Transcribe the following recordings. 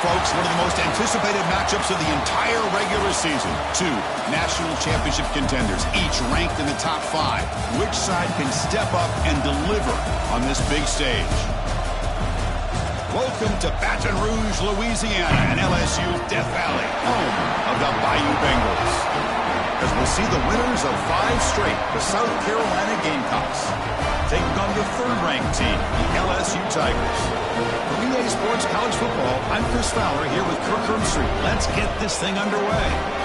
folks, one of the most anticipated matchups of the entire regular season. Two national championship contenders, each ranked in the top 5. Which side can step up and deliver on this big stage? Welcome to Baton Rouge, Louisiana, and LSU's Death Valley, home of the Bayou Bengals. As we'll see the winners of 5 straight, the South Carolina Gamecocks, taking on the 3rd-ranked team, the LSU Tigers. For EA Sports College Football, I'm Chris Fowler here with Kirk Herbstreit. Let's get this thing underway.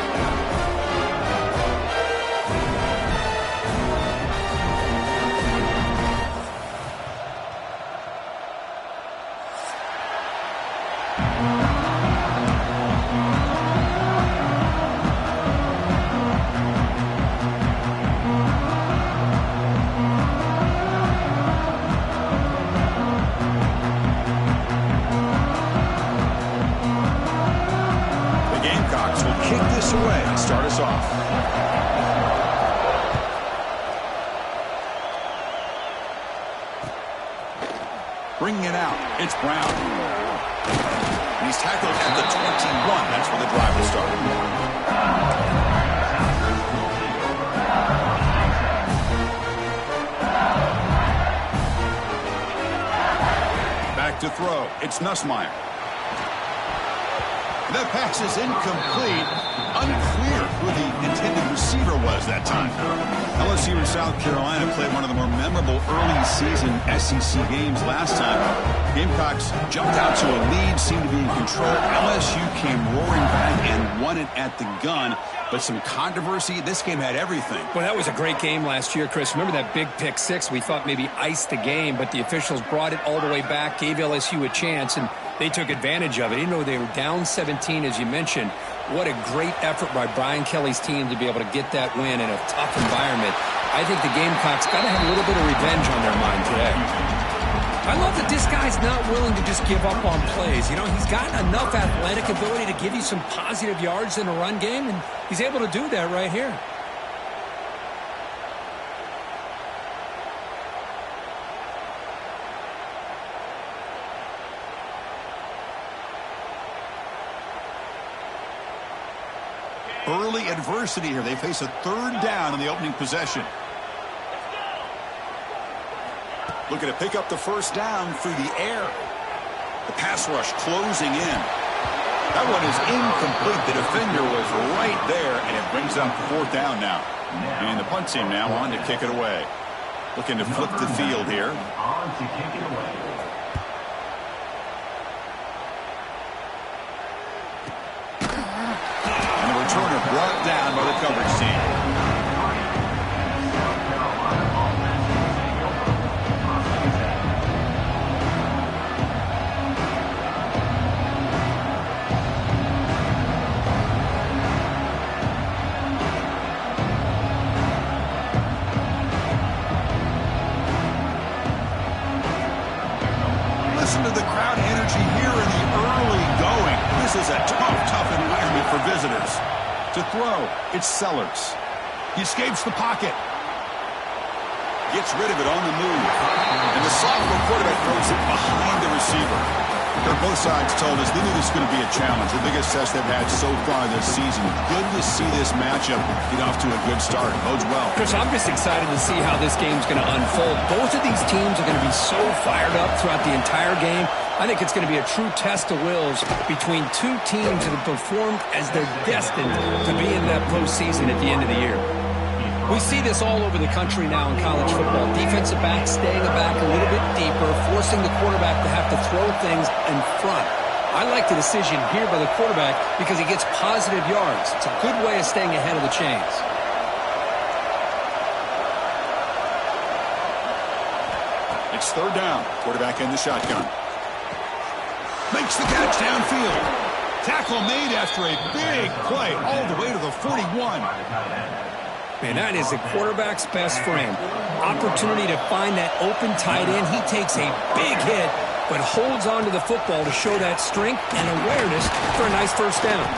Away to start us off. Bringing it out, it's Brown. And he's tackled at the 21. That's where the drive will start. Back to throw, it's Nussmeier. The pass is incomplete. Unclear who the intended receiver was that time. LSU and South Carolina played one of the more memorable early season SEC games last time. Gamecocks jumped out to a lead, seemed to be in control. LSU came roaring back and won it at the gun. But some controversy. This game had everything. Well, that was a great game last year, Chris. Remember that big pick 6? We thought maybe iced the game, but the officials brought it all the way back, gave LSU a chance, and they took advantage of it. Even though they were down 17, as you mentioned, what a great effort by Brian Kelly's team to be able to get that win in a tough environment. I think the Gamecocks got to have a little bit of revenge on their mind today. I love that this guy's not willing to just give up on plays. You know, he's got enough athletic ability to give you some positive yards in a run game, and he's able to do that right here. Early adversity here. They face a 3rd down in the opening possession. Looking to pick up the 1st down through the air. The pass rush closing in. That one is incomplete. The defender was right there, and it brings up 4th down now. And the punt team now on to kick it away. Looking to flip the field here. And the returner brought down by the coverage team. Listen to the crowd energy here in the early going. This is a tough environment for visitors. To throw, it's Sellers. He escapes the pocket. Gets rid of it on the move. And the sophomore quarterback throws it behind the receiver. Both sides told us they knew this was going to be a challenge, the biggest test they've had so far this season. Good to see this matchup get off to a good start. Bodes well. Chris, I'm just excited to see how this game's going to unfold. Both of these teams are going to be so fired up throughout the entire game. I think it's going to be a true test of wills between two teams that have performed as they're destined to be in that postseason at the end of the year. We see this all over the country now in college football. Defensive backs staying back a little bit deeper, forcing the quarterback to have to throw things in front. I like the decision here by the quarterback because he gets positive yards. It's a good way of staying ahead of the chains. It's 3rd down. Quarterback in the shotgun. Makes the catch downfield. Tackle made after a big play all the way to the 41. Man, that is the quarterback's best friend. Opportunity to find that open tight end. He takes a big hit, but holds on to the football to show that strength and awareness for a nice 1st down.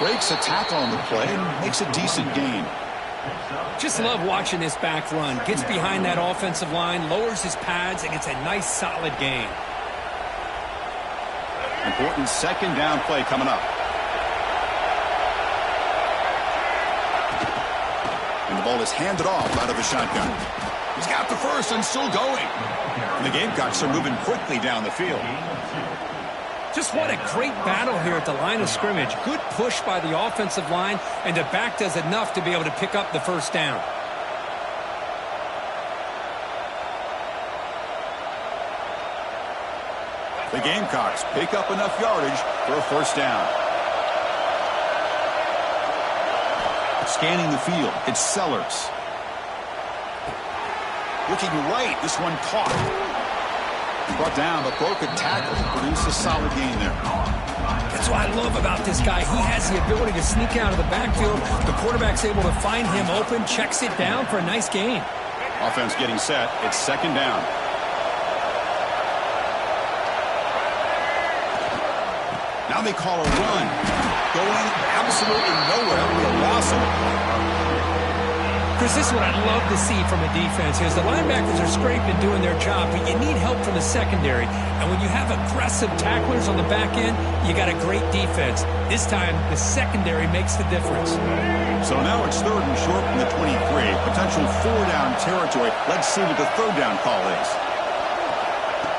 Breaks a tackle on the play and makes a decent gain. Just love watching this back run. Gets behind that offensive line, lowers his pads, and gets a nice solid gain. Important second down play coming up. And the ball is handed off out of the shotgun. He's got the first and still going. And the Gamecocks are moving quickly down the field. Just what a great battle here at the line of scrimmage. Good push by the offensive line, and the back does enough to be able to pick up the first down. The Gamecocks pick up enough yardage for a first down. Scanning the field, it's Sellers. Looking right, this one caught. Brought down, but broke a tackle to produce a solid gain there. That's what I love about this guy. He has the ability to sneak out of the backfield. The quarterback's able to find him open, checks it down for a nice gain. Offense getting set. It's second down. Now they call a run. Going absolutely nowhere. We lost him. Chris, this is what I love to see from a defense is the linebackers are scraping doing their job, but you need help from the secondary. And when you have aggressive tacklers on the back end, you got a great defense. This time, the secondary makes the difference. So now it's third and short from the 23. Potential four-down territory. Let's see what the third down call is.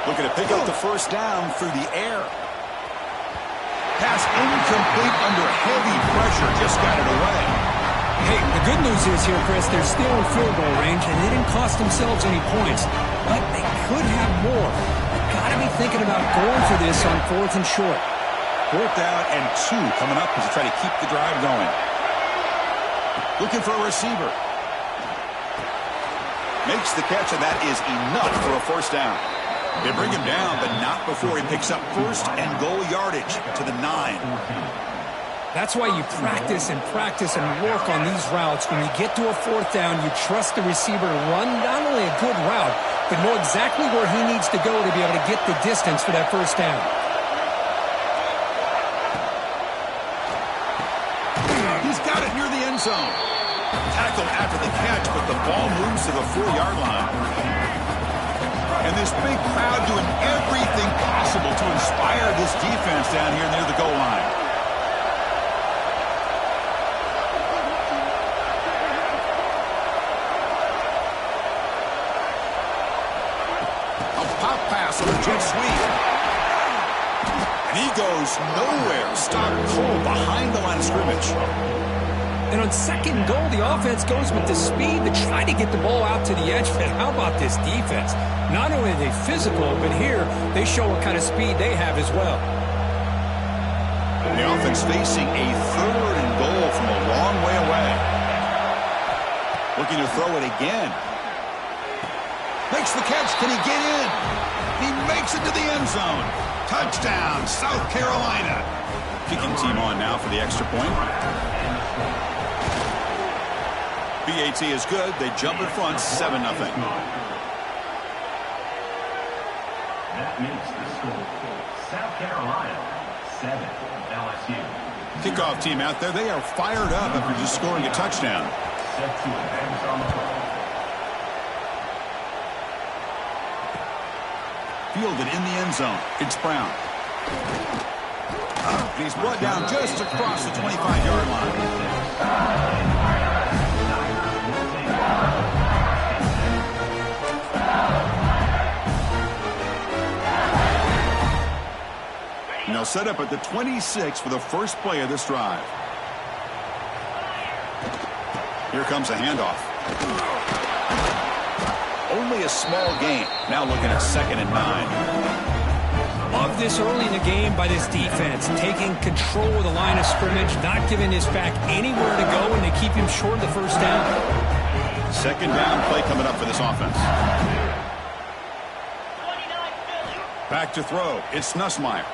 Looking to pick up the first down through the air. Pass incomplete under heavy pressure. Just got it away. Hey, the good news is here, Chris, they're still in field goal range, and they didn't cost themselves any points. But they could have more. Got to be thinking about going for this on fourth and short. Fourth down and 2 coming up as they try to keep the drive going. Looking for a receiver. Makes the catch, and that is enough for a first down. They bring him down, but not before he picks up first and goal yardage to the 9. That's why you practice and work on these routes. When you get to a fourth down, you trust the receiver to run not only a good route, but know exactly where he needs to go to be able to get the distance for that first down. He's got it near the end zone. Tackled after the catch, but the ball moves to the 4-yard line. And this big crowd doing everything possible to inspire this defense down here near the goal line. On the jet sweep. And he goes nowhere. Stopped cold behind the line of scrimmage. And on second and goal, the offense goes with the speed to try to get the ball out to the edge. But how about this defense? Not only are they physical, but here they show what kind of speed they have as well. The offense facing a third and goal from a long way away. Looking to throw it again. Makes the catch. Can he get in? He makes it to the end zone. Touchdown, South Carolina. Kicking team on now for the extra point. BAT is good. They jump in front, 7-0. That makes the score South Carolina 7, LSU. Kickoff team out there. They are fired up after just scoring a touchdown. Set to advance on the ball. Fielded in the end zone. It's Brown. He's brought down just across the 25-yard line. And they'll set up at the 26 for the first play of this drive. Here comes a handoff. Only a small gain. Now looking at 2nd and 9. Love this early in the game by this defense. Taking control of the line of scrimmage, not giving his back anywhere to go, and they keep him short of the first down. Second down play coming up for this offense. Back to throw. It's Nussmeier.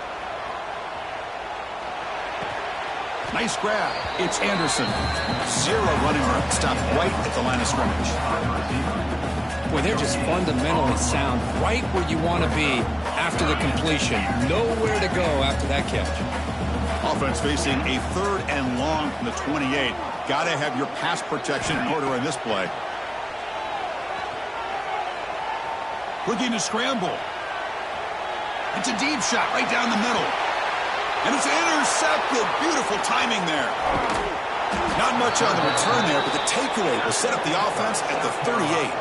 Nice grab. It's Anderson. 0 running room. Stopped right at the line of scrimmage. Boy, they're just fundamentally sound, right where you want to be after the completion. Nowhere to go after that catch. Offense facing a 3rd and long from the 28. Got to have your pass protection in order in this play. Looking to scramble. It's a deep shot right down the middle. And it's intercepted. Beautiful timing there. Not much on the return there, but the takeaway will set up the offense at the 38.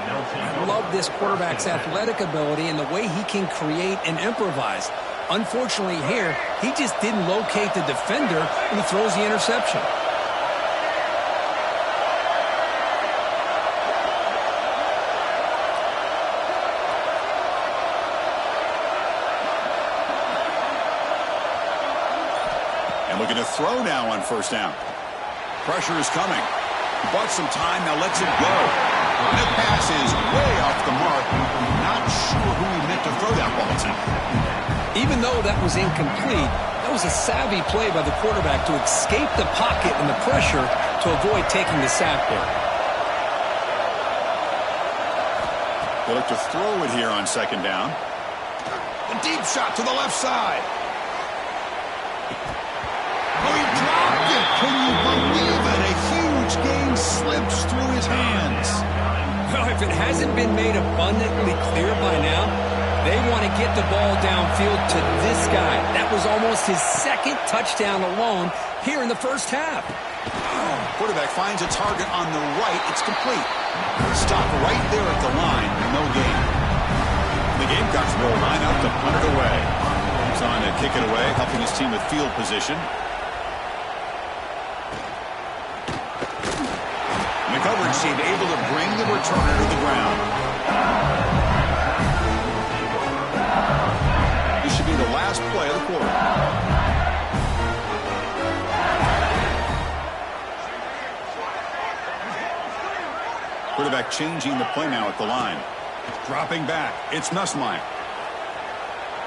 I love this quarterback's athletic ability and the way he can create and improvise. Unfortunately here, he just didn't locate the defender and he throws the interception. And looking to throw now on first down. Pressure is coming. Bought some time, now lets it go. And the pass is way off the mark. Not sure who he meant to throw that ball to. Even though that was incomplete, that was a savvy play by the quarterback to escape the pocket and the pressure to avoid taking the sack there. They look to throw it here on second down. A deep shot to the left side. Oh, he dropped it. Can you believe it? A huge gain slips through his hands. Well, if it hasn't been made abundantly clear by now, they want to get the ball downfield to this guy. That was almost his second touchdown alone here in the first half. Quarterback finds a target on the right. It's complete. Stop right there at the line. No gain. The Gamecocks will line up to punt it away. He's on to kick it away, helping his team with field position. The coverage team able to bring the returner to the ground. This should be the last play of the quarter. Quarterback changing the play now at the line. Dropping back. It's Nussmeier.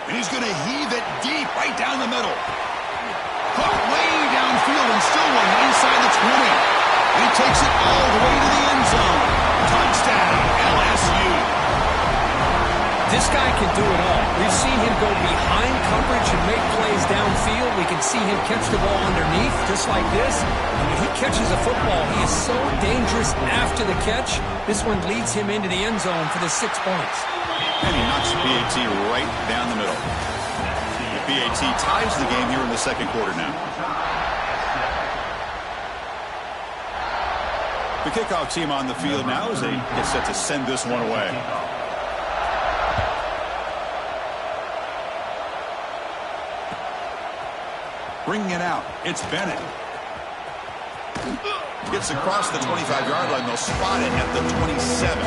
And he's going to heave it deep right down the middle. Caught way downfield and still one inside the 20. He takes it all the way to the end zone. Touchdown, LSU. This guy can do it all. We've seen him go behind coverage and make plays downfield. We can see him catch the ball underneath just like this. And when he catches a football, he is so dangerous after the catch. This one leads him into the end zone for the 6 points. And he knocks PAT right down the middle. The PAT ties the game here in the second quarter now. The kickoff team on the field now as they get set to send this one away. Bringing it out, it's Bennett. Gets across the 25-yard line. They'll spot it at the 27.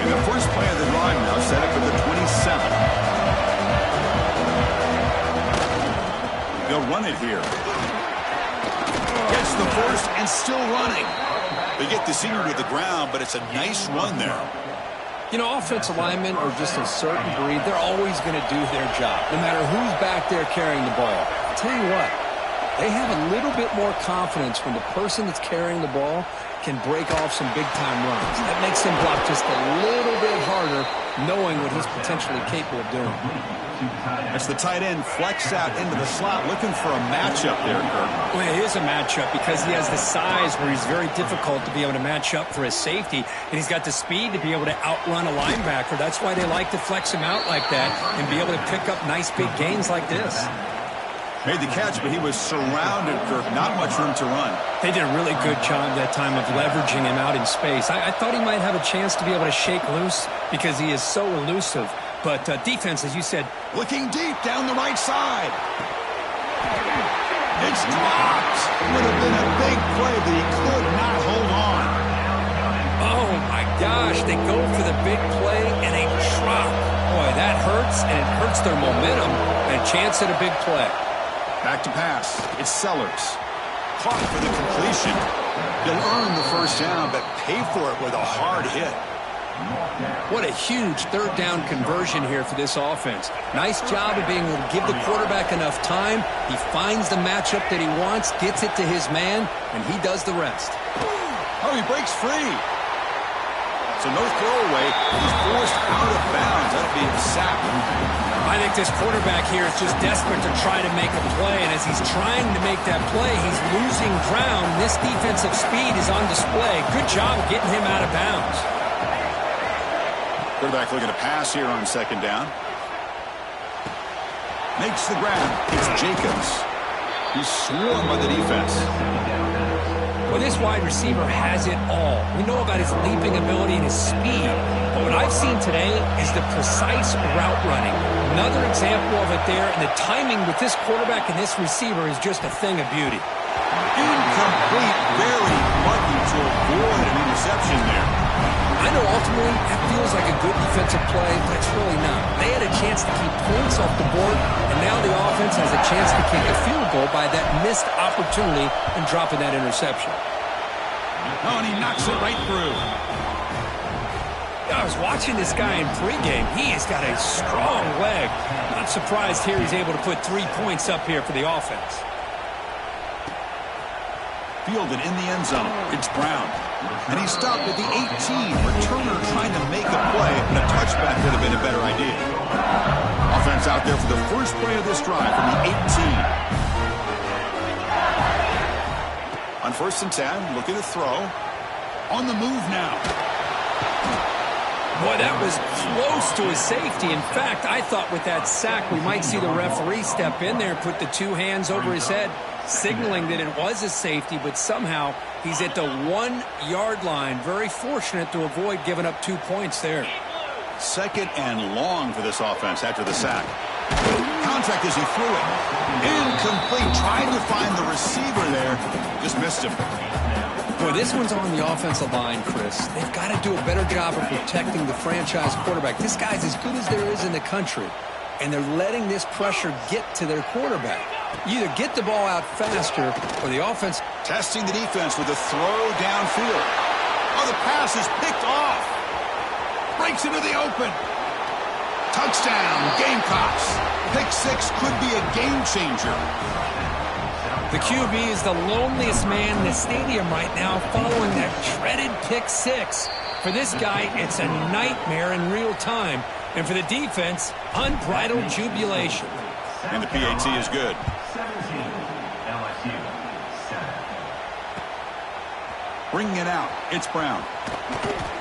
And the first play of the drive now set up at the 27. They'll run it here. Gets the first and still running. They get the senior to the ground, but it's a nice run there. You know, offensive linemen are just a certain breed. They're always going to do their job, no matter who's back there carrying the ball. I'll tell you what, they have a little bit more confidence when the person that's carrying the ball can break off some big-time runs. That makes him block just a little bit harder, knowing what he's potentially capable of doing. As the tight end flex out into the slot, looking for a matchup there, Kirk. Well, it is a matchup because he has the size where he's very difficult to be able to match up for his safety, and he's got the speed to be able to outrun a linebacker. That's why they like to flex him out like that and be able to pick up nice big gains like this. Made the catch, but he was surrounded, Kirk. Not much room to run. They did a really good job that time of leveraging him out in space. I thought he might have a chance to be able to shake loose because he is so elusive. But defense, as you said, looking deep down the right side. It's dropped. Would have been a big play, but he could not hold on. Oh, my gosh. They go for the big play, and they drop. Boy, that hurts, and it hurts their momentum and a chance at a big play. Back to pass. It's Sellers. Caught for the completion. He'll earn the first down, but pay for it with a hard hit. What a huge third down conversion here for this offense. Nice job of being able to give the quarterback enough time. He finds the matchup that he wants, gets it to his man, and he does the rest. Oh, he breaks free. So no throwaway. He's forced out of bounds. That'll be a sack. I think this quarterback here is just desperate to try to make a play, and as he's trying to make that play, he's losing ground. This defensive speed is on display. Good job getting him out of bounds. Quarterback looking to pass here on second down. Makes the grab. It's Jacobs. He's swarmed by the defense. Well, this wide receiver has it all. We know about his leaping ability and his speed, but what I've seen today is the precise route running. Another example of it there, and the timing with this quarterback and this receiver is just a thing of beauty. Incomplete, very lucky to avoid an interception there. I know ultimately that feels like a good defensive play, but it's really not. They had a chance to keep points off the board, and now the offense has a chance to kick a field goal by that missed opportunity and dropping that interception. Oh, and he knocks it right through. I was watching this guy in pregame. He has got a strong leg. Not surprised here he's able to put 3 points up here for the offense. Fielded in the end zone. It's Brown. And he stopped at the 18. Returner trying to make a play, and a touchback would have been a better idea. Offense out there for the first play of this drive from the 18. On 1st and 10, looking to throw. On the move now. Boy, that was close to a safety. In fact, I thought with that sack we might see the referee step in there and put the 2 hands over his head, signaling that it was a safety, but somehow he's at the 1-yard line. Very fortunate to avoid giving up 2 points there. 2nd and long for this offense after the sack. Contact as he threw it. Incomplete. Trying to find the receiver there. Just missed him. Boy, this one's on the offensive line, Chris. They've got to do a better job of protecting the franchise quarterback. This guy's as good as there is in the country, and they're letting this pressure get to their quarterback. You either get the ball out faster or the offense. Testing the defense with a throw downfield. Oh, the pass is picked off. Breaks into the open. Touchdown, Gamecocks. Pick 6 could be a game changer. The QB is the loneliest man in the stadium right now following that dreaded pick 6. For this guy, it's a nightmare in real time. And for the defense, unbridled jubilation. And the PAT is good. 17, LSU, 7. Bringing it out, it's Brown.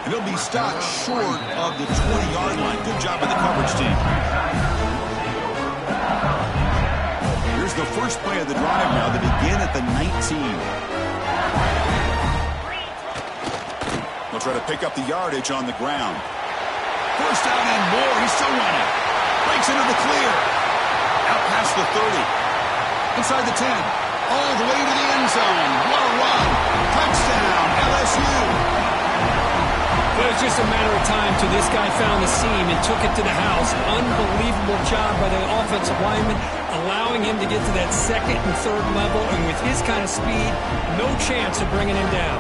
And he'll be stopped short of the 20-yard line. Good job by the coverage team. Here's the first play of the drive now. They begin at the 19. They'll try to pick up the yardage on the ground. First down and more. He's still running. Breaks into the clear. Out past the 30. Inside the 10. All the way to the end zone. What a run. Touchdown, LSU. But it's just a matter of time till this guy found the seam and took it to the house. Unbelievable job by the offensive lineman, allowing him to get to that 2nd and 3rd level. And with his kind of speed, no chance of bringing him down.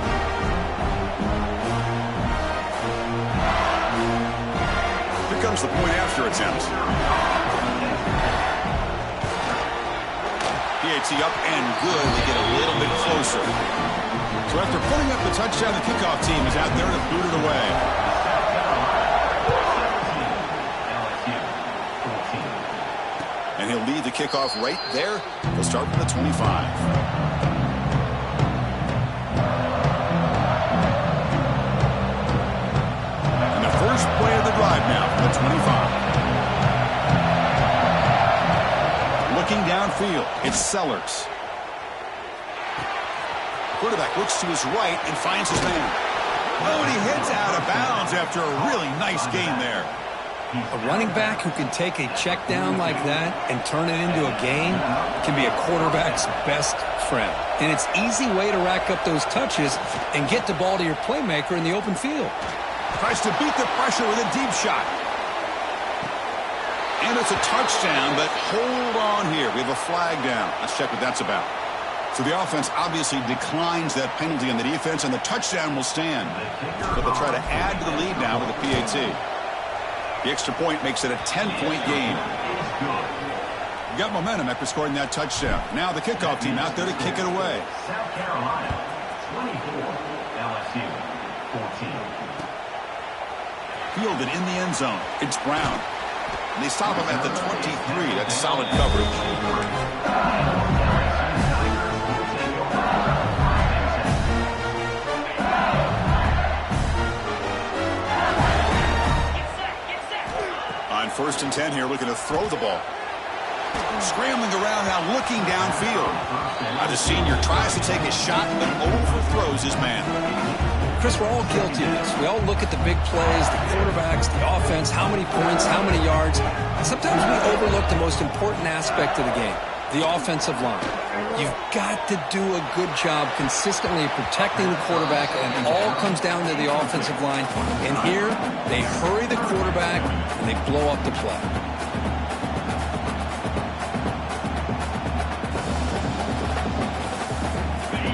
Here comes the point after attempt. PAT up and good. They get a little bit closer. So after putting up the touchdown, the kickoff team is out there to boot it away. And he'll lead the kickoff right there. He'll start from the 25. And the first play of the drive now from the 25. Looking downfield, it's Sellers. Quarterback looks to his right and finds his man. Oh, and he heads out of bounds after a really nice game there. A running back who can take a check down like that and turn it into a gain can be a quarterback's best friend. And it's an easy way to rack up those touches and get the ball to your playmaker in the open field. Tries to beat the pressure with a deep shot. And it's a touchdown, but hold on here. We have a flag down. Let's check what that's about. So the offense obviously declines that penalty on the defense, and the touchdown will stand. But they'll try to add to the lead now with the PAT. The extra point makes it a 10-point game. You got momentum after scoring that touchdown. Now the kickoff team out there to kick it away. South Carolina, 24, LSU, 14. Fielded in the end zone. It's Brown. And they stop him at the 23. That's solid coverage. On 1st and 10 here, looking to throw the ball. Scrambling around now, looking downfield. Now the senior tries to take a shot, but overthrows his man. Chris, we're all guilty of this. We all look at the big plays, the quarterbacks, the offense, how many points, how many yards. Sometimes we overlook the most important aspect of the game, the offensive line. You've got to do a good job consistently protecting the quarterback, and it all comes down to the offensive line. And here, they hurry the quarterback, and they blow up the play.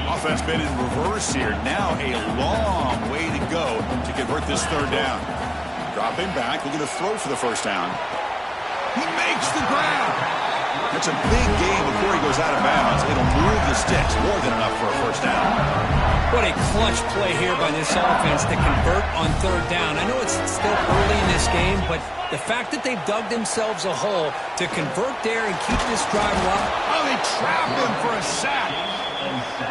Offense been in reverse here. Now a long way to go to convert this 3rd down. Dropping back, looking to throw for the 1st down. He makes the grab. That's a big gain before he goes out of bounds. It'll move the sticks, more than enough for a 1st down. What a clutch play here by this offense to convert on 3rd down. I know it's still early in this game, but the fact that they've dug themselves a hole to convert there and keep this drive alive. Oh, they trap him for a sack.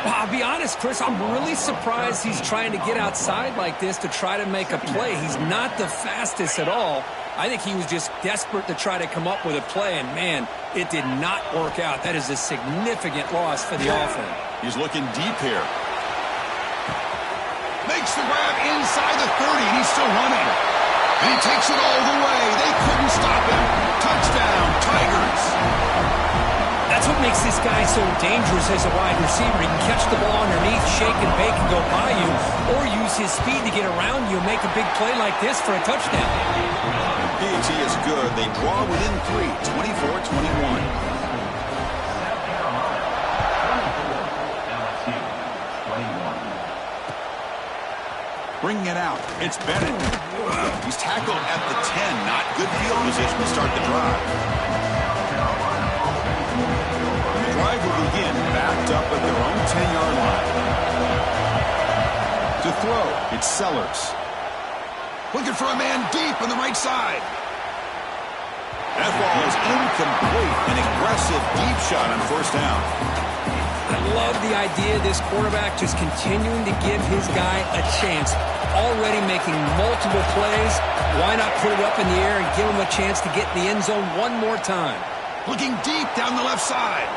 Well, I'll be honest, Chris, I'm really surprised he's trying to get outside like this to try to make a play. He's not the fastest at all. I think he was just desperate to try to come up with a play, and, man, it did not work out. That is a significant loss for the offense. He's looking deep here. Makes the grab inside the 30, and he's still running. And he takes it all the way. They couldn't stop him. Touchdown, Tigers. That's what makes this guy so dangerous as a wide receiver. He can catch the ball underneath, shake and bake and go by you, or use his speed to get around you and make a big play like this for a touchdown. PAT is good. They draw within 3, 24-21. Bringing it out. It's Bennett. He's tackled at the 10. Not good field position to start the drive. The drive will begin backed up at their own 10-yard line. To throw, it's Sellers. Looking for a man deep on the right side. That ball is incomplete. An aggressive deep shot on 1st down. I love the idea of this quarterback just continuing to give his guy a chance. Already making multiple plays. Why not put it up in the air and give him a chance to get in the end zone one more time? Looking deep down the left side.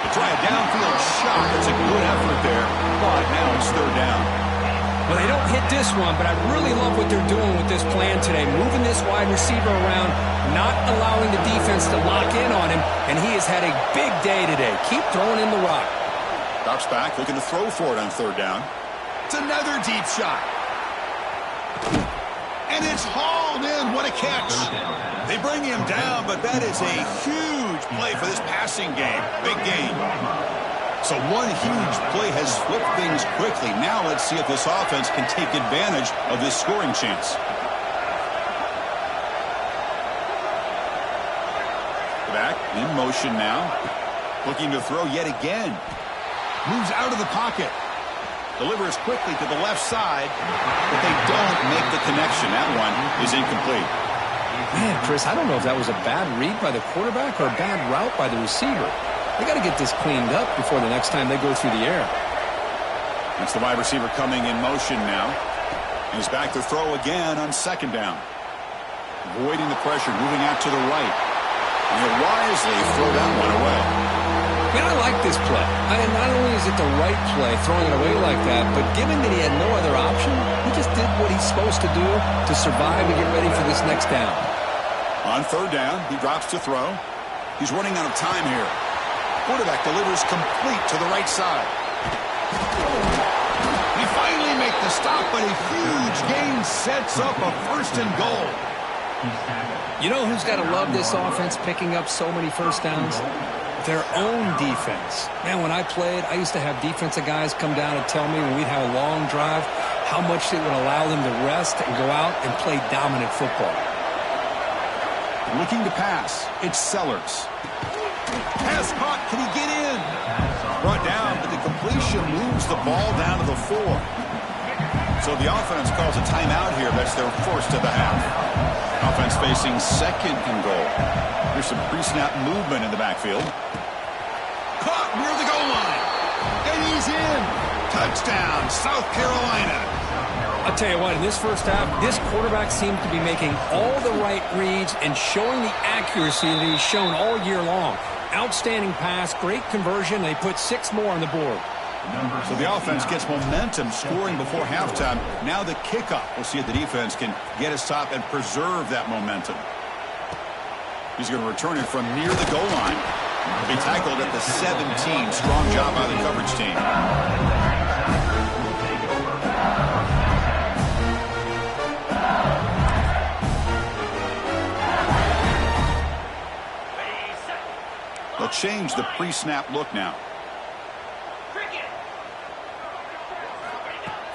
Try a downfield shot. That's a good effort there. But now it's 3rd down. Well, they don't hit this one, but I really love what they're doing with this plan today. Moving this wide receiver around, not allowing the defense to lock in on him, and he has had a big day today. Keep throwing in the rock. Drops back, looking to throw for it on 3rd down. It's another deep shot. And it's hauled in. What a catch. They bring him down, but that is a huge play for this passing game. Big game. So one huge play has flipped things quickly. Now let's see if this offense can take advantage of this scoring chance. Back in motion now. Looking to throw yet again. Moves out of the pocket. Delivers quickly to the left side, but they don't make the connection. That one is incomplete. Man, Chris, I don't know if that was a bad read by the quarterback or a bad route by the receiver. They got to get this cleaned up before the next time they go through the air. That's the wide receiver coming in motion now. He's back to throw again on 2nd down. Avoiding the pressure, moving out to the right. And he'll wisely throw that one away. Man, I like this play. Not only is it the right play, throwing it away like that, but given that he had no other option, he just did what he's supposed to do to survive and get ready for this next down. On 3rd down, he drops to throw. He's running out of time here. Quarterback delivers complete to the right side. They finally make the stop, but a huge gain sets up a 1st and goal. You know who's got to love this offense picking up so many 1st downs? Their own defense. Man, when I played, I used to have defensive guys come down and tell me when we'd have a long drive how much it would allow them to rest and go out and play dominant football. Looking to pass. It's Sellers. Pass caught. Can he get in? Brought down, but the completion moves the ball down to the 4. So the offense calls a timeout here. That's their 1st of the half. Offense facing 2nd and goal. There's some pre-snap movement in the backfield. Caught near the goal line. And he's in. Touchdown, South Carolina. I'll tell you what, in this first half, this quarterback seems to be making all the right reads and showing the accuracy that he's shown all year long. Outstanding pass, great conversion. They put 6 more on the board. So the offense gets momentum scoring before halftime. Now the kickoff. We'll see if the defense can get a stop and preserve that momentum. He's going to return it from near the goal line. He tackled at the 17. Strong job by the coverage team. They'll change the pre-snap look now.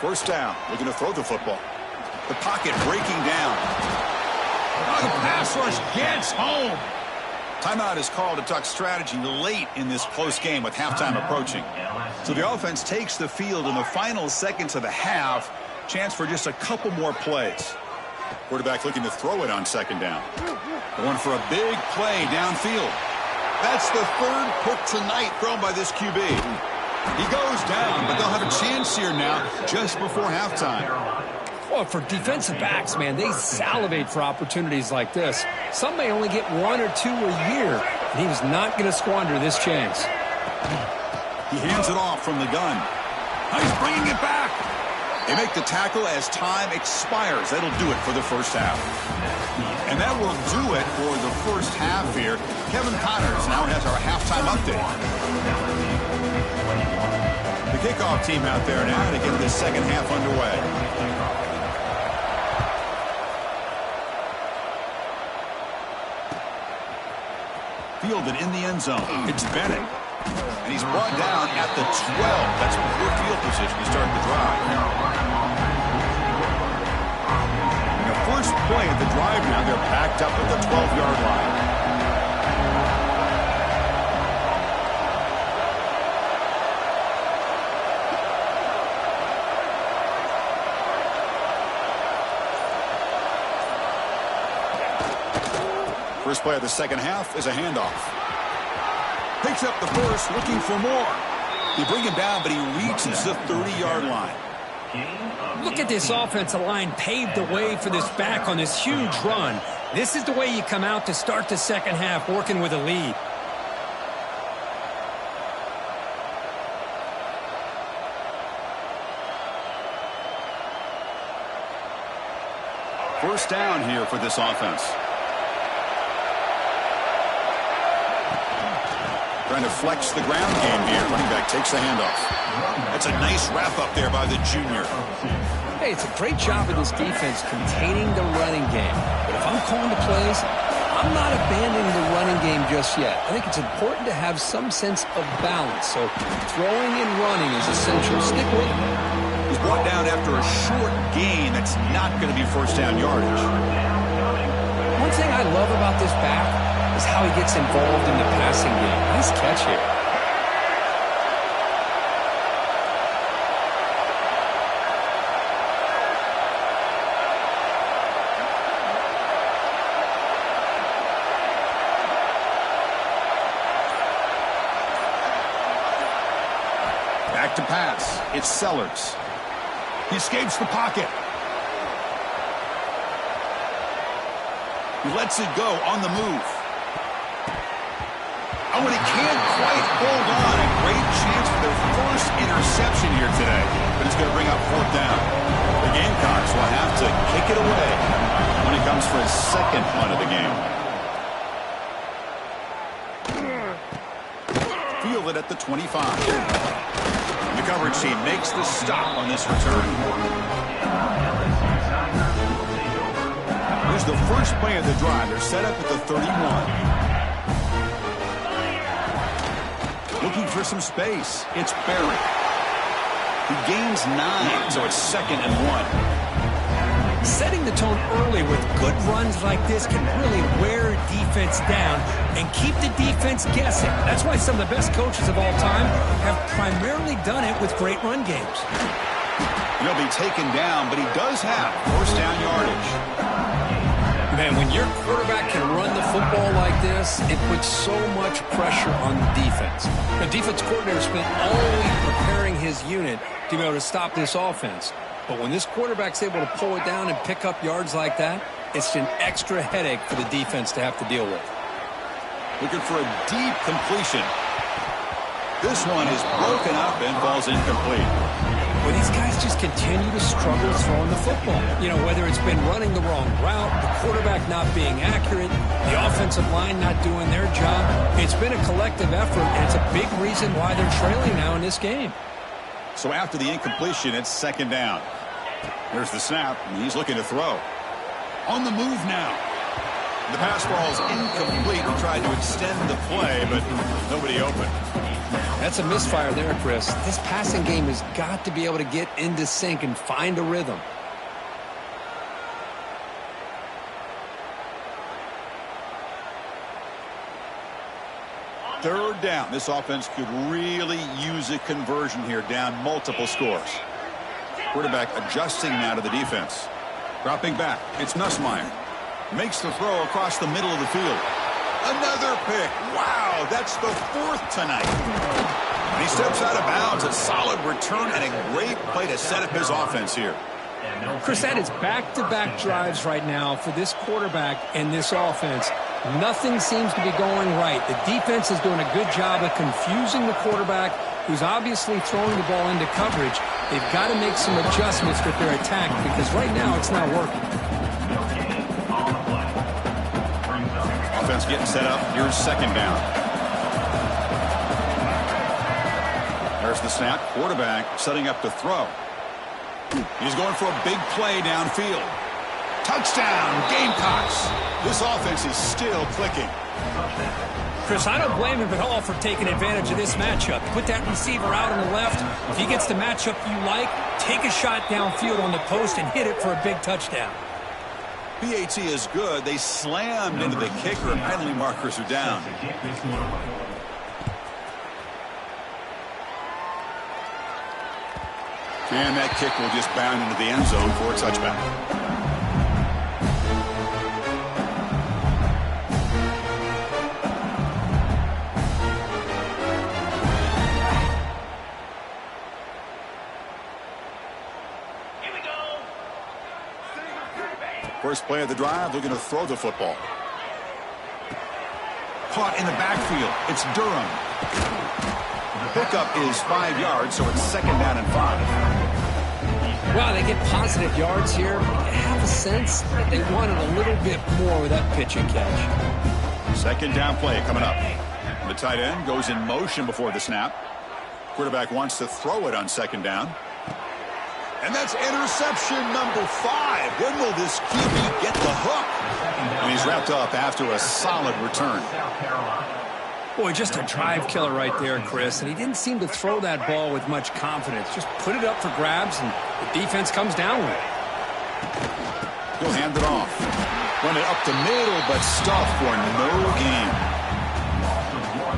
First down, looking to throw the football. The pocket breaking down. Oh, the pass rush gets home. Timeout is called to talk strategy late in this close game with halftime approaching. So the offense takes the field in the final seconds of the half. Chance for just a couple more plays. Quarterback looking to throw it on second down. Going for a big play downfield. That's the 3rd pick tonight thrown by this QB. He goes down, but they'll have a chance here now just before halftime. Well, for defensive backs, man, they salivate for opportunities like this. Some may only get 1 or 2 a year, and he was not going to squander this chance. He hands it off from the gun. He's bringing it back. They make the tackle as time expires. That'll do it for the first half. And that will do it for the first half here. Kevin Connors now has our halftime update. The kickoff team out there now to get this second half underway. Fielded in the end zone. It's Bennett. And he's brought down at the 12. That's poor field position to start the drive. And the first play of the drive now, they're backed up at the 12-yard line. First play of the second half is a handoff. Picks up the first, looking for more. They bring him down, but he reaches the 30-yard line. Look at this offensive line paved the way for this back on this huge run. This is the way you come out to start the second half, working with a lead. First down here for this offense. Trying to flex the ground game here. Running back takes the handoff. That's a nice wrap up there by the junior. Hey, it's a great job of this defense containing the running game. But if I'm calling the plays, I'm not abandoning the running game just yet. I think it's important to have some sense of balance. So throwing and running is essential. Stick with it. He's brought down after a short gain. That's not going to be first down yardage. One thing I love about this back is how he gets involved in the passing game. Nice catch here. Back to pass. It's Sellers. He escapes the pocket. He lets it go on the move. Oh, and he can't quite hold on. A great chance for their first interception here today. But it's going to bring up 4th down. The Gamecocks will have to kick it away when it comes for his second punt of the game. Fielded at the 25. The coverage team makes the stop on this return. Here's the first play of the drive. They're set up at the 31. Looking for some space. It's Barry. He gains 9, so it's 2nd and 1. Setting the tone early with good runs like this can really wear defense down and keep the defense guessing. That's why some of the best coaches of all time have primarily done it with great run games. He'll be taken down, but he does have first down yardage. Man, when your quarterback can run the football like this, it puts so much pressure on the defense. The defense coordinator spent all week preparing his unit to be able to stop this offense. But when this quarterback's able to pull it down and pick up yards like that, it's an extra headache for the defense to have to deal with. Looking for a deep completion. This one is broken up and falls incomplete. Well, these guys just continue to struggle throwing the football. You know, whether it's been running the wrong route, the quarterback not being accurate, the offensive line not doing their job. It's been a collective effort, and it's a big reason why they're trailing now in this game. So after the incompletion, it's second down. There's the snap, and he's looking to throw. On the move now. The pass ball's incomplete. He tried to extend the play, but nobody open. That's a misfire there, Chris. This passing game has got to be able to get into sync and find a rhythm. Third down. This offense could really use a conversion here, down multiple scores. Quarterback adjusting now to the defense. Dropping back. It's Nussmeier. Makes the throw across the middle of the field. Another pick. Wow, that's the fourth tonight. And he steps out of bounds. A solid return and a great play to set up his offense here. Chris, that is back-to-back drives right now for this quarterback and this offense. Nothing seems to be going right. The defense is doing a good job of confusing the quarterback, who's obviously throwing the ball into coverage. They've got to make some adjustments with their attack because right now it's not working. Offense getting set up. Here's second down. There's the snap. Quarterback setting up to throw. He's going for a big play downfield. Touchdown, Gamecocks. This offense is still clicking. Chris, I don't blame him at all for taking advantage of this matchup. Put that receiver out on the left. If he gets the matchup you like, take a shot downfield on the post and hit it for a big touchdown. PAT is good. They slammed into the kicker, and penalty markers are down. And that kick will just bound into the end zone for a touchback. First play of the drive, looking to throw the football. Caught in the backfield. It's Durham. The pickup is 5 yards, so it's second down and 5. Wow, they get positive yards here. I have a sense that they wanted a little bit more with that pitch and catch. Second down play coming up. The tight end goes in motion before the snap. Quarterback wants to throw it on second down. And that's interception number 5. When will this QB get the hook? And he's wrapped up after a solid return. Boy, just a drive killer right there, Chris. And he didn't seem to throw that ball with much confidence. Just put it up for grabs, and the defense comes down with it. He'll hand it off. Run it up the middle, but stuffed for no gain.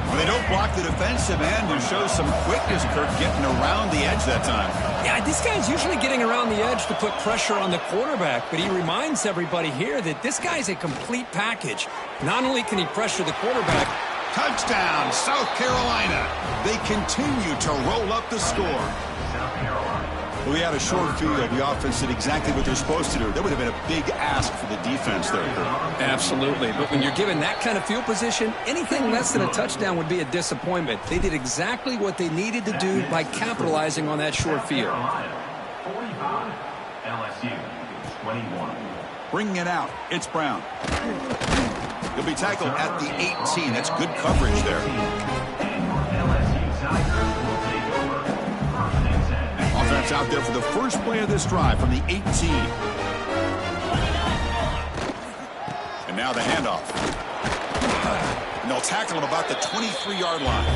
When they don't block the defensive end and show some quickness, Kirk getting around the edge that time. Yeah, this guy's usually getting around the edge to put pressure on the quarterback, but he reminds everybody here that this guy's a complete package. Not only can he pressure the quarterback. Touchdown, South Carolina. They continue to roll up the score. Well, we had a short field. The offense did exactly what they're supposed to do. That would have been a big ask for the defense there. Absolutely. But when you're given that kind of field position, anything less than a touchdown would be a disappointment. They did exactly what they needed to do by capitalizing on that short field. 45, LSU 21. Bringing it out. It's Brown. He'll be tackled at the 18. That's good coverage there. Offense out there for the first play of this drive from the 18. And now the handoff. And they'll tackle him about the 23-yard line.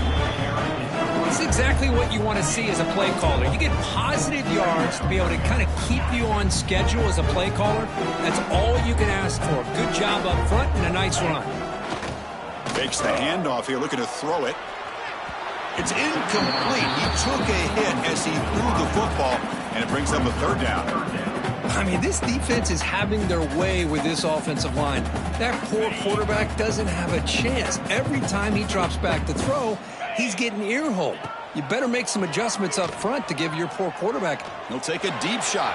It's exactly what you want to see as a play caller. You get positive yards to be able to kind of keep you on schedule as a play caller. That's all you can ask for. Good job up front and a nice run. Takes the handoff here, looking to throw it. It's incomplete. He took a hit as he threw the football, and it brings up a third down. I mean, this defense is having their way with this offensive line. That poor quarterback doesn't have a chance. Every time he drops back to throw, he's getting ear-hole. you better make some adjustments up front to give your poor quarterback. He'll take a deep shot.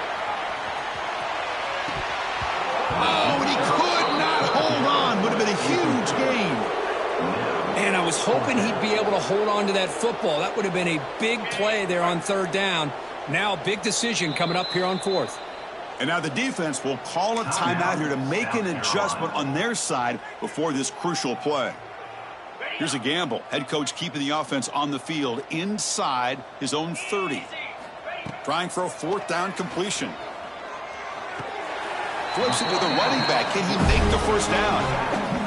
Oh, and he could not hold on. Would have been a huge gain. And I was hoping he'd be able to hold on to that football. That would have been a big play there on third down. Now a big decision coming up here on fourth. And now the defense will call a timeout here to make an adjustment on their side before this crucial play. Here's a gamble. Head coach keeping the offense on the field inside his own 30. Trying for a fourth down completion. Flips it to the running back. Can he make the first down?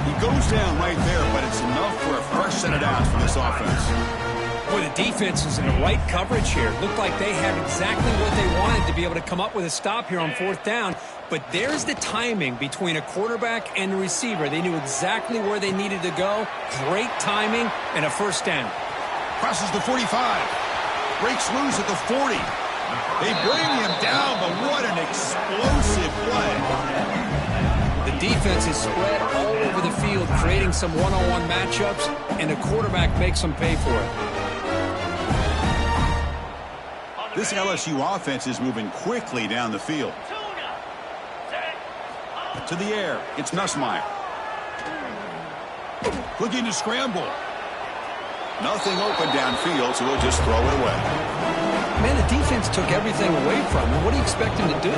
He goes down right there, but it's enough for a fresh set of downs for this offense. Boy, the defense is in the right coverage here. It looked like they had exactly what they wanted to be able to come up with a stop here on fourth down. But there's the timing between a quarterback and the receiver. They knew exactly where they needed to go. Great timing and a first down. Crosses the 45. Breaks loose at the 40. They bring him down, but what an explosive play. The defense is spread all over the field, creating some one-on-one matchups, and the quarterback makes them pay for it. This LSU offense is moving quickly down the field. To the air, it's Nussmeier. Looking to scramble. Nothing open downfield, so he'll just throw it away. Man, the defense took everything away from him. What do you expect him to do?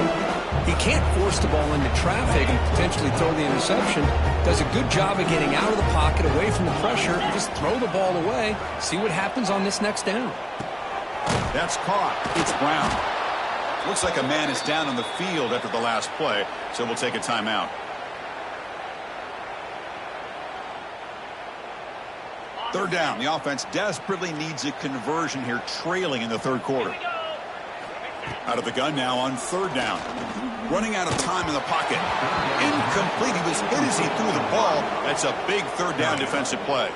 He can't force the ball into traffic and potentially throw the interception. Does a good job of getting out of the pocket, away from the pressure, and just throw the ball away. See what happens on this next down. That's caught. It's Brown. Looks like a man is down on the field after the last play, so we'll take a timeout. Third down. The offense desperately needs a conversion here, trailing in the third quarter. Out of the gun now on third down. Running out of time in the pocket. Incomplete. He was hit as he threw the ball. That's a big third down defensive play.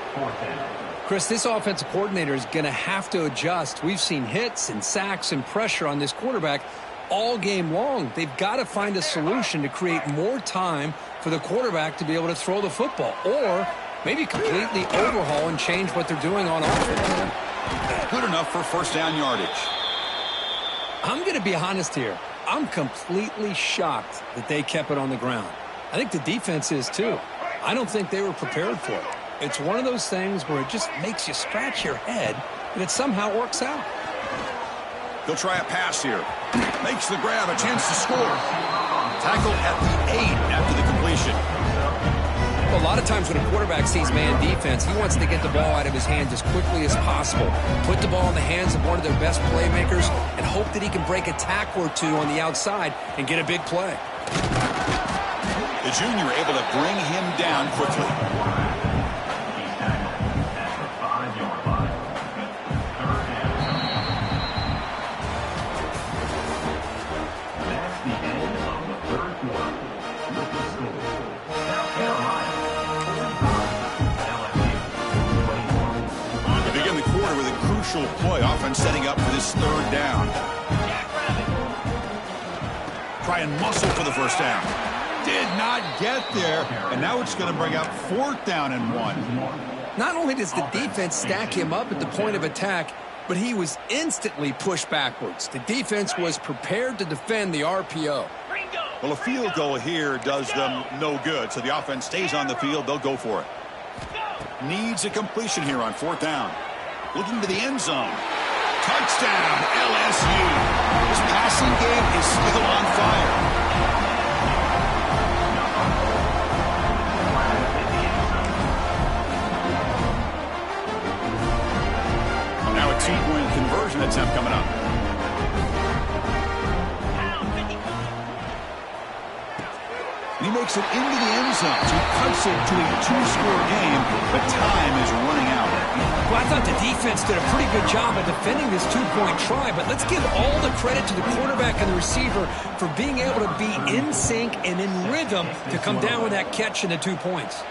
Chris, this offensive coordinator is going to have to adjust. We've seen hits and sacks and pressure on this quarterback all game long. They've got to find a solution to create more time for the quarterback to be able to throw the football, or maybe completely overhaul and change what they're doing on offense. Good enough for first down yardage. I'm going to be honest here. I'm completely shocked that they kept it on the ground. I think the defense is too. I don't think they were prepared for it. It's one of those things where it just makes you scratch your head, and it somehow works out. He'll try a pass here. Makes the grab, a chance to score. Tackled at the 8 after the completion. Well, a lot of times when a quarterback sees man defense, he wants to get the ball out of his hands as quickly as possible, put the ball in the hands of one of their best playmakers, and hope that he can break a tackle or two on the outside and get a big play. The junior able to bring him down quickly. Play offense setting up for this third down. Try and muscle for the first down. Did not get there, and now it's going to bring up fourth down and 1. Not only does the defense stack him up at the point of attack, but he was instantly pushed backwards. The defense was prepared to defend the RPO. Well, a field goal here does them no good, so the offense stays on the field. They'll go for it. Needs a completion here on fourth down. Looking to the end zone. Touchdown, LSU. This passing game is still on fire. Now a 2-point conversion attempt coming up. And he makes it into the end zone. So he cuts it to a 2-score game, but time is running out. Well, I thought the defense did a pretty good job of defending this 2-point try, but let's give all the credit to the quarterback and the receiver for being able to be in sync and in rhythm to come down with that catch and the 2 points.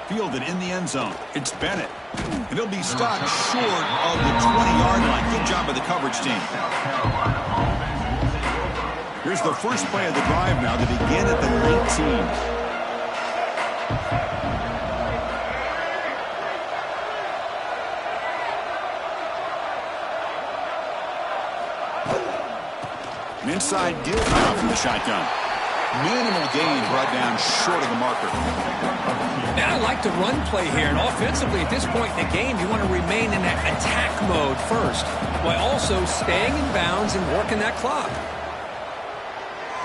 Fielded in the end zone. It's Bennett. And he'll be stopped short of the 20-yard line. Good job by the coverage team. Here's the first play of the drive now to begin at the 19. An inside deal now from the shotgun. Minimal gain brought down short of the marker. Now, I like the run play here, and offensively at this point in the game, you want to remain in that attack mode first, while also staying in bounds and working that clock.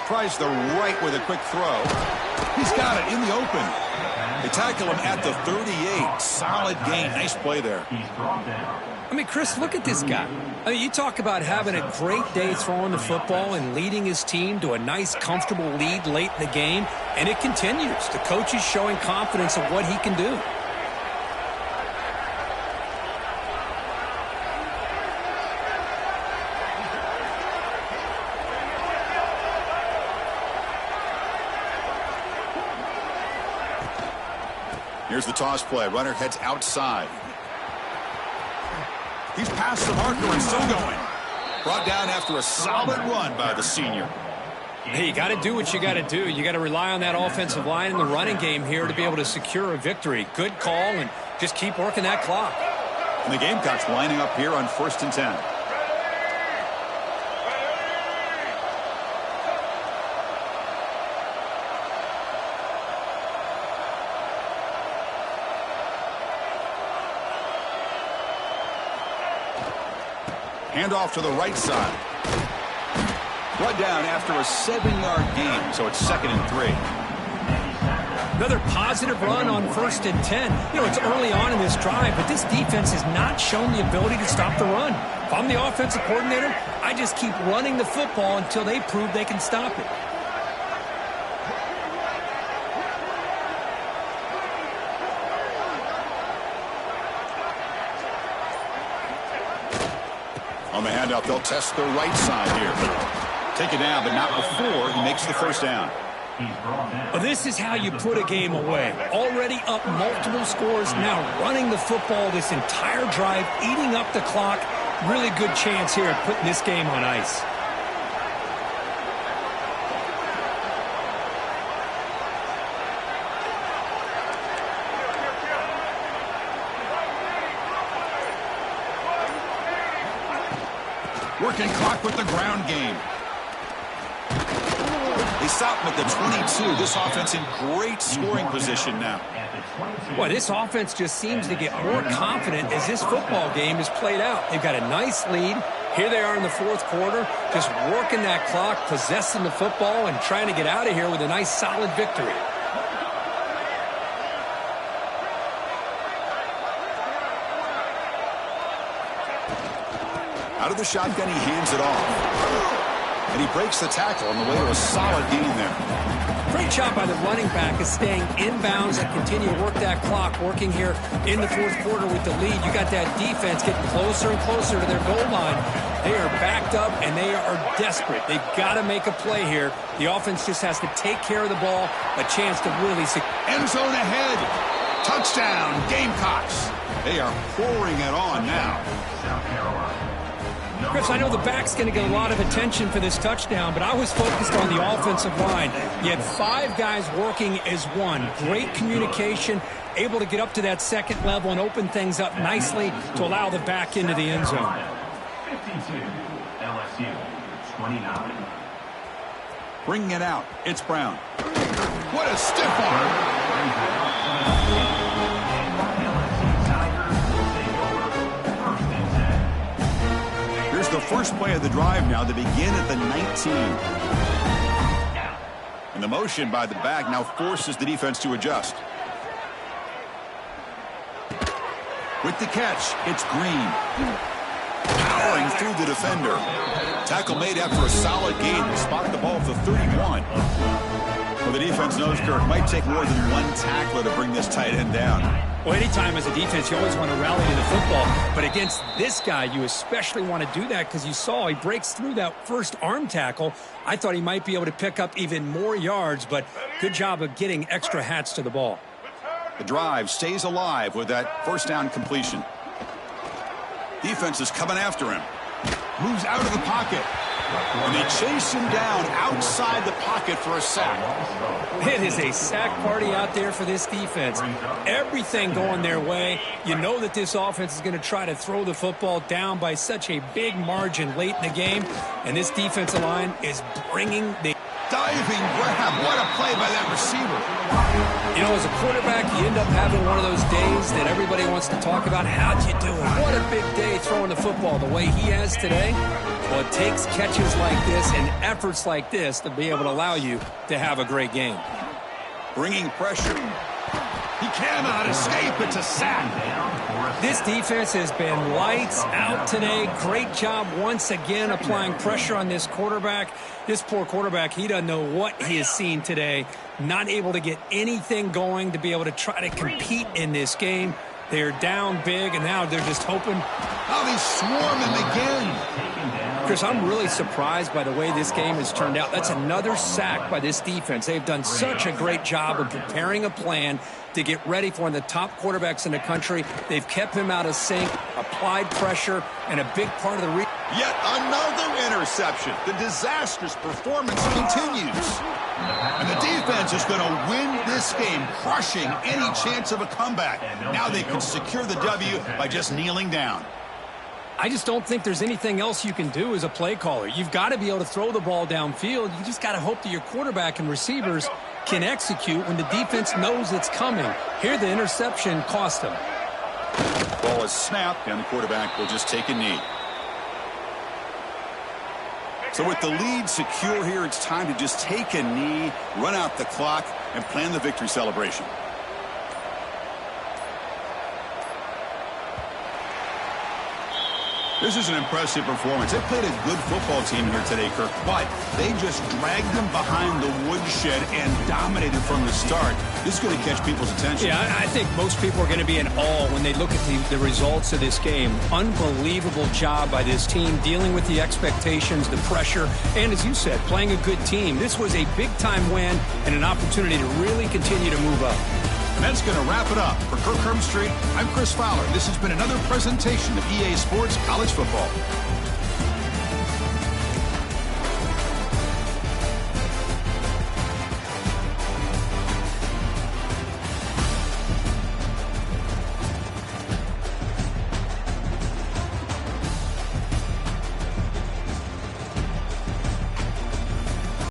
Tries the right with a quick throw. He's got it in the open. They tackle him at the 38. Solid gain. Nice play there. I mean, Chris, look at this guy. I mean, you talk about having a great day throwing the football and leading his team to a nice, comfortable lead late in the game, and it continues. The coach is showing confidence of what he can do. Here's the toss play. Runner heads outside. He's past the marker and still going. Brought down after a solid run by the senior. Hey, you got to do what you got to do. You got to rely on that offensive line in the running game here to be able to secure a victory. Good call, and just keep working that clock. And the Gamecocks lining up here on 1st and 10. Handoff to the right side. Brought down after a 7-yard gain, so it's 2nd and 3. Another positive run on 1st and 10. You know, it's early on in this drive, but this defense has not shown the ability to stop the run. If I'm the offensive coordinator, I just keep running the football until they prove they can stop it. On the handoff, they'll test the right side here. Take it down, but not before he makes the first down. Well, this is how you put a game away. Already up multiple scores, now running the football this entire drive, eating up the clock. Really good chance here of putting this game on ice. Working clock with the ground game. They stop him at the 22. This offense in great scoring position now. Boy, this offense just seems to get more confident as this football game is played out. They've got a nice lead. Here they are in the 4th quarter, just working that clock, possessing the football, and trying to get out of here with a nice, solid victory. Out of the shotgun, he hands it off. And he breaks the tackle on the way to a solid gain there. Great job by the running back is staying inbounds and continue to work that clock, working here in the 4th quarter with the lead. You got that defense getting closer and closer to their goal line. They are backed up, and they are desperate. They've got to make a play here. The offense just has to take care of the ball, a chance to really... End zone ahead. Touchdown, Gamecocks. They are pouring it on now. South Carolina. Chris, I know the back's going to get a lot of attention for this touchdown, but I was focused on the offensive line. You had 5 guys working as one. Great communication, able to get up to that 2nd level and open things up nicely to allow the back into the end zone. 52, LSU, 29. Bringing it out. It's Brown. What a stiff arm. Here's the first play of the drive now. They begin at the 19. And the motion by the back now forces the defense to adjust. With the catch, it's Green. Powering through the defender. Tackle made after a solid gain to spot the ball at the 31. Well, the defense knows, Kirk, might take more than one tackler to bring this tight end down. Well, anytime as a defense, you always want to rally to the football. But against this guy, you especially want to do that because you saw he breaks through that first arm tackle. I thought he might be able to pick up even more yards, but good job of getting extra hats to the ball. The drive stays alive with that first down completion. Defense is coming after him. Moves out of the pocket. And they chase him down outside the pocket for a sack. It is a sack party out there for this defense. Everything going their way. You know that this offense is going to try to throw the football down by such a big margin late in the game. And this defensive line is bringing the diving grab. What a play by that receiver. You know, as a quarterback, you end up having one of those days that everybody wants to talk about. How'd you do it? What a big day throwing the football the way he has today. Well, it takes catches like this and efforts like this to be able to allow you to have a great game. Bringing pressure. He cannot escape. It's a sack. This defense has been lights out today. Great job once again applying pressure on this quarterback. This poor quarterback, he doesn't know what he has seen today. Not able to get anything going to be able to try to compete in this game. They're down big, and now they're just hoping. Oh, they swarm him again. Chris, I'm really surprised by the way this game has turned out. That's another sack by this defense. They've done such a great job of preparing a plan to get ready for one of the top quarterbacks in the country. They've kept him out of sync, applied pressure, and a big part of the Yet another interception. The disastrous performance continues. And the defense is going to win this game, crushing any chance of a comeback. Now they can secure the W by just kneeling down. I just don't think there's anything else you can do as a play caller. You've got to be able to throw the ball downfield. You just got to hope that your quarterback and receivers can execute when the defense knows it's coming. Here, the interception cost them. Ball is snapped, and the quarterback will just take a knee. So with the lead secure here, it's time to just take a knee, run out the clock, and plan the victory celebration. This is an impressive performance. They played a good football team here today, Kirk, but they just dragged them behind the woodshed and dominated from the start. This is going to catch people's attention. Yeah, I think most people are going to be in awe when they look at the results of this game. Unbelievable job by this team, dealing with the expectations, the pressure, and as you said, playing a good team. This was a big-time win and an opportunity to really continue to move up. And that's going to wrap it up. For Kirk Herbstreit, I'm Chris Fowler. This has been another presentation of EA Sports College Football.